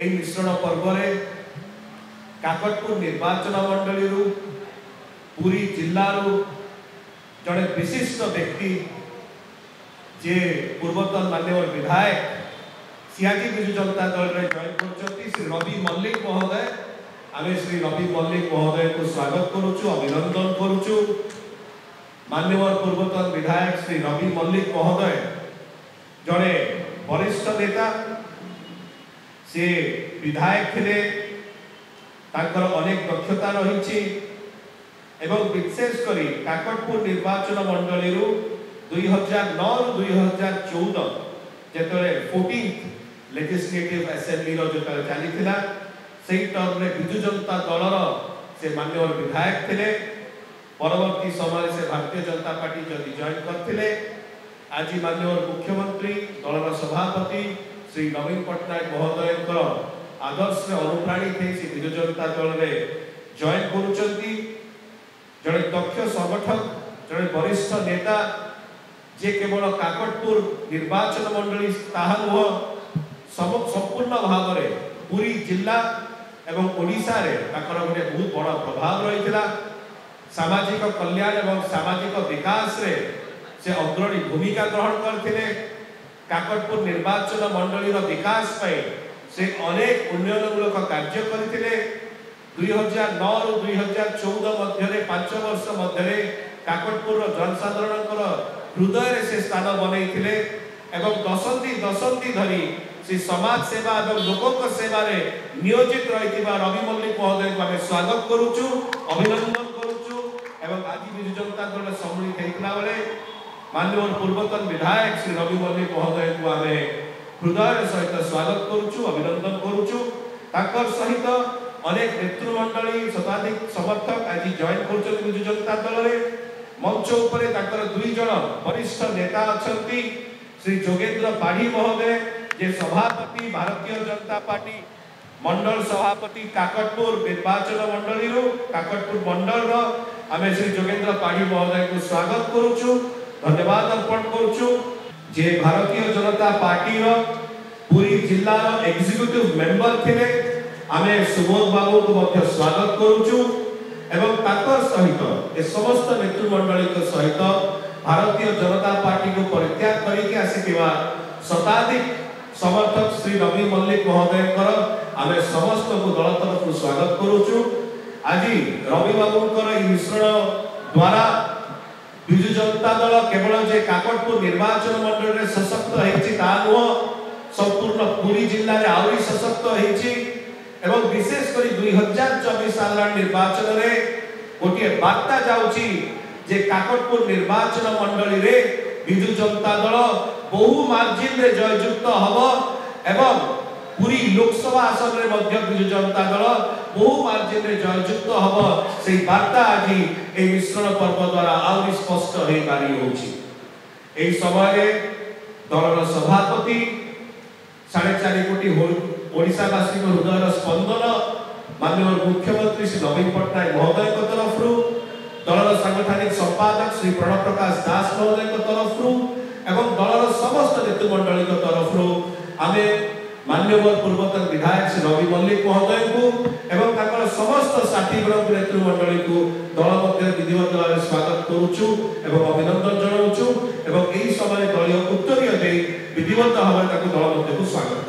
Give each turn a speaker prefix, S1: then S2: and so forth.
S1: मिश्रण पर्व में काकटपुर निर्वाचन मंडली पुरी जिल्लारू जड़े विशिष्ट व्यक्ति जे पूर्वतन माननीय विधायक सियाजी विजु जनता दल में जॉइन कर श्री रवि मल्लिक महोदय आम श्री रवि मल्लिक महोदय को स्वागत करुचु अभिनंदन करुचु। माननीय पूर्वतन विधायक श्री रवि मल्लिक महोदय जड़े वरिष्ठ नेता से विधायक थे अनेक दक्षता रही एवं विशेषकर काकटपुर निर्वाचन मंडली 2009 रु 2014 जेतरे 14th लेजिस्लेटिव असेंबली जो चली से टर्म में विजु जनता दलर से माननीय विधायक थे। परवर्ती समय से भारतीय जनता पार्टी जदि जॉइन करते आज माननीय मुख्यमंत्री दलर सभापति श्री नवीन पट्टनायक महोदय आदर्श में अनुप्राणित से विजु जनता दल में जॉइन करुचंती। जड़े दक्ष संगठक जड़े वरिष्ठ नेता जे केवल काकटपुर निर्वाचन मंडली ताहा नुह संपूर्ण भाव में पूरी जिला एवं ओडिशा रे ताकर गोटे बहुत बड़ा प्रभाव रही सामाजिक कल्याण एवं सामाजिक विकास रे से अग्रणी भूमिका ग्रहण करथिले। काकटपुर निर्वाचन मंडली विकास से अनेक उन्नयनमूलक कार्य करथिले। 2009 रु 2014 मध्य 5 वर्ष मध्य काकटपुर जनसाधारण हृदय से स्थान बनईथिले एवं दशंधि धरी से समाज सेवा और लोकों सेवा रे नियोजित रही रवि मल्लिक महोदय को आम स्वागत करुचु अभिनंदन करुचु। एवं आज विजु जनता दल सम्मिलित होता बेले माननीय पूर्वतन विधायक श्री रवि मल्लिक महोदय को आम हृदय सहित स्वागत करुचु अभिनंदन करुचु। ताकर सहित अनेक नेतृमंडली शताधिक समर्थक आज जॉइन कर विजु जनता दल में मंच उपरे ताकर 2 जन वरिष्ठ नेता अछंती श्री जोगेंद्र पाढ़ी महोदय जे सभापति भारतीय जनता पार्टी मंडल सभापति काकटपुर निर्वाचन मंडली काकटपुर मंडल आम श्री जोगेंद्र पाढ़ी महोदय को स्वागत करुचु धन्यवाद अर्पण करुचु। जे भारतीय जनता पार्टी पूरी जिला एग्जीक्यूटिव मेंबर थे आम सुबोध बाबू को स्वागत करुचु एवं ताकर सहित ए समस्त नेतृमंडली सहित भारतीय जनता पार्टी को परित्याग करके आसिथिबा शताधिक समर्थक श्री रवि मल्लिक महोदय आम समस्त को दल तरफ स्वागत करुचु। आज रवि बाबूंकर मिश्रण द्वारा विजु जनता दल केवल जे काकटपुर निर्वाचन मंडल में सशक्त नुह संपूर्ण पूरी जिले में आहरी सशक्त एवं विशेषकर 2024 साल निर्वाचन में गोटे वार्ता जाउची जे काकटपुर निर्वाचन मंडली रे विजु जनता दल बहु मार्जिन रे जययुक्त हब एवं पूरी लोकसभा आसन रे मध्य विजु जनता दल बहु मार्जिन रे जययुक्त हब से वार्ता आज ए मिश्रण पर्व द्वारा आउरी स्पष्ट हो पारी होची। एही समय दलर सभापति 4.5 कोटी ओडिशावासी हृदय स्पंदन माननीय मुख्यमंत्री श्री नवीन पट्टनायक महोदय तरफ दलर सांगठनिक संपादक श्री प्रणव प्रकाश दास महोदय तरफ एवं दलर समस्त नेतृमंडली तरफ आम माननीय पूर्वतन विधायक श्री रवि मल्लिक महोदय को एवं समस्त साथी नेतृमंडली को दल मध्य विधिवत भाव स्वागत करुचु एवं अभिनंदन जनाऊचु एवं यही समय दलीय उत्तरीय विधिवत भाव दल मध्य को स्वागत